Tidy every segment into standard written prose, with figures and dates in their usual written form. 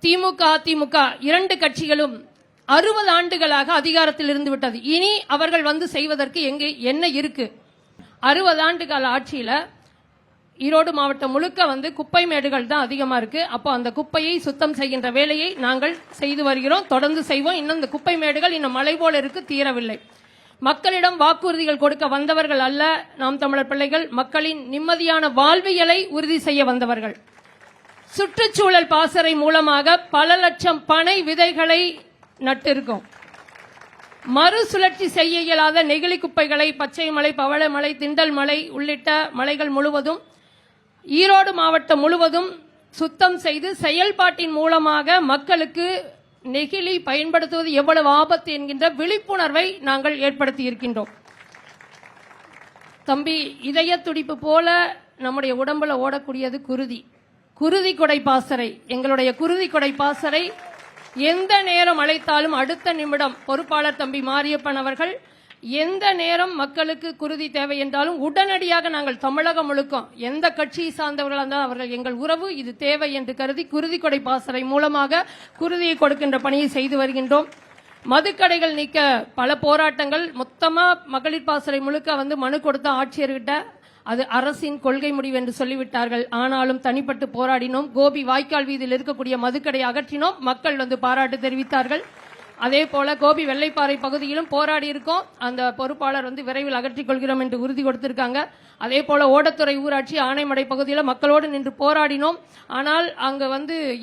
திமுக அதிமுக இரண்டு கட்சிகளும் 60 ஆண்டுகளாக அதிகாரத்தில் இருந்து விட்டது. இனி அவர்கள் வந்து செய்வதற்கு என்ன இருக்கு? 60 ஆண்டுகால ஆட்சியில ஈரோடு மாவட்டம் முழுக்க குப்பை மேடுகள் தான் அதிகமா இருக்கு. அப்போ அந்த குப்பையை சுத்தம் செய்கின்ற வேலையை நாங்கள் செய்து வருகிறோம், தொடர்ந்து செய்வோம். இன்னும் இந்த குப்பை மேடுகள் இன்னும் மலை போல இருக்கு, தீரவில்லை. மக்களிடம் வாக்குறுதிகள் கொடுக்க வந்தவர்கள் அல்ல நாம் தமிழர் பிள்ளைகள், மக்களின் நிம்மதியான வாழ்வியலை உறுதி செய்ய வந்தவர்கள். சுற்றுச்சூழல் பாசறை மூலமாக பல லட்சம் பனை விதைகளை நட்டிருக்கோம். மறுசுழற்சி செய்ய இயலாத நெகிழி குப்பைகளை பச்சை மலை, பவளமலை, திண்டல் மலை உள்ளிட்ட மலைகள் முழுவதும் ஈரோடு மாவட்டம் முழுவதும் சுத்தம் செய்து செயல்பாட்டின் மூலமாக மக்களுக்கு நெகிழி பயன்படுத்துவது எவ்வளவு ஆபத்து என்கின்ற விழிப்புணர்வை நாங்கள் ஏற்படுத்தி இருக்கின்றோம். தம்பி, இதய துடிப்பு போல நம்முடைய உடம்புல ஓடக்கூடியது குருதி கொடை பாசறை. எங்களுடைய குருதி கொடை பாசறை எந்த நேரம் அழைத்தாலும் அடுத்த நிமிடம் பொறுப்பாளர் தம்பி மாரியப்பன் அவர்கள் எந்த நேரம் மக்களுக்கு குருதி தேவை என்றாலும் உடனடியாக நாங்கள் தமிழகம் முழுக்க எந்த கட்சியை சார்ந்தவர்களாக இருந்தாலும் அவர்கள் எங்கள் உறவு இது தேவை என்று கருதி குருதி கொடை பாசறை மூலமாக குருதியை கொடுக்கின்ற பணியை செய்து வருகின்றோம். மதுக்கடைகள் நீக்க பல போராட்டங்கள், மொத்தமா மகளிர் பாசறை முழுக்க மனு கொடுத்த ஆட்சியர்கிட்ட அது அரசின் கொள்கை முடிவு என்று சொல்லிவிட்டார்கள். ஆனாலும் தனிப்பட்டு போராடினோம். கோபி வாய்க்கால் வீதியில் இருக்கக்கூடிய மதுக்கடை அகற்றினோம். மக்கள் பாராட்டு தெரிவித்தார்கள். அதே போல கோபி வெள்ளைப்பாறை பகுதியிலும் போராடி இருக்கோம். அந்த பொறுப்பாளர் விரைவில் அகற்றிக் கொள்கிறோம் என்று உறுதி கொடுத்திருக்காங்க. அதே போல ஓடத்துறை ஊராட்சி ஆனைமடை பகுதியில் மக்களோடு நின்று போராடினோம். ஆனால் அங்க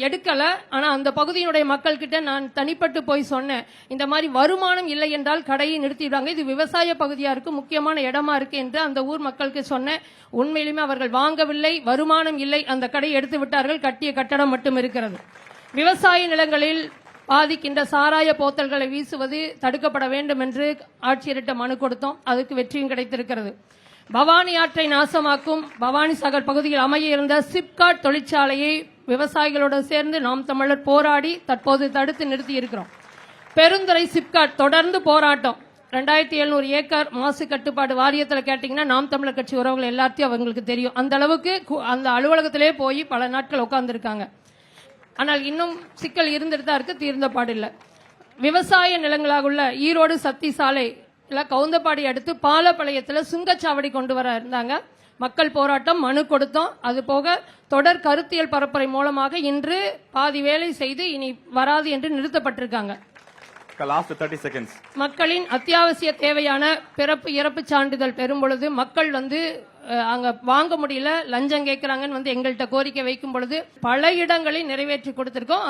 எடுக்கல. ஆனா அந்த பகுதியினுடைய மக்கள் கிட்ட நான் தனிப்பட்டு போய் சொன்னேன், இந்த மாதிரி வருமானம் இல்லை என்றால் கடையை நிறுத்திடுவாங்க, இது விவசாய பகுதியா இருக்கு, முக்கியமான இடமா இருக்கு என்று அந்த ஊர் மக்களுக்கு சொன்னேன். உண்மையிலுமே அவர்கள் வாங்கவில்லை, வருமானம் இல்லை, அந்த கடையை எடுத்து விட்டார்கள். கட்டிய கட்டடம் மட்டும் இருக்கிறது. விவசாய நிலங்களில் பாதிக்கின்ற சாராய போத்தல்களை வீசுவது தடுக்கப்பட வேண்டும் என்று ஆட்சியரிட்ட மனு கொடுத்தோம். அதுக்கு வெற்றியும் கிடைத்திருக்கிறது. பவானி ஆற்றை நாசமாக்கும் பவானி சாகர் பகுதியில் அமைய இருந்த சிப்காட் தொழிற்சாலையை விவசாயிகளோடு சேர்ந்து நாம் தமிழர் போராடி தற்போது தடுத்து நிறுத்தி இருக்கிறோம். பெருந்துறை சிப்காட் தொடர்ந்து போராட்டம். 2700 ஏக்கர் மாசு கட்டுப்பாடு வாரியத்தில் கேட்டீங்கன்னா நாம் தமிழர் கட்சி உறவுகள் எல்லாத்தையும் அவங்களுக்கு தெரியும். அந்த அளவுக்கு அந்த அலுவலகத்திலே போய் பல நாட்கள் உட்கார்ந்துருக்காங்க. ஆனால் இன்னும் சிக்கல் இருந்துட்டு தான் இருக்கு, தீர்ந்த பாடில்லை. விவசாய நிலங்களாக உள்ள ஈரோடு சக்தி சாலை கவுந்தப்பாடி அடுத்து பாலப்பாளையத்தில் சுங்கச்சாவடி கொண்டு வர இருந்தாங்க. மக்கள் போராட்டம், மனு கொடுத்தோம். அது போக தொடர் கருத்தியல் பரப்புரை மூலமாக இன்று பாதி வேலை செய்து இனி வராது என்று நிறுத்தப்பட்டிருக்காங்க. மக்களின் அத்தியாவசிய தேவையான பிறப்பு இறப்பு சான்றிதழ் பெறும் பொழுது மக்கள் அங்க வாங்க முடியல, லஞ்சம் கேட்கிறாங்கன்னு எங்கள்கிட்ட கோரிக்கை வைக்கும் பொழுது பல இடங்களில் நிறைவேற்றி கொடுத்திருக்கோம்.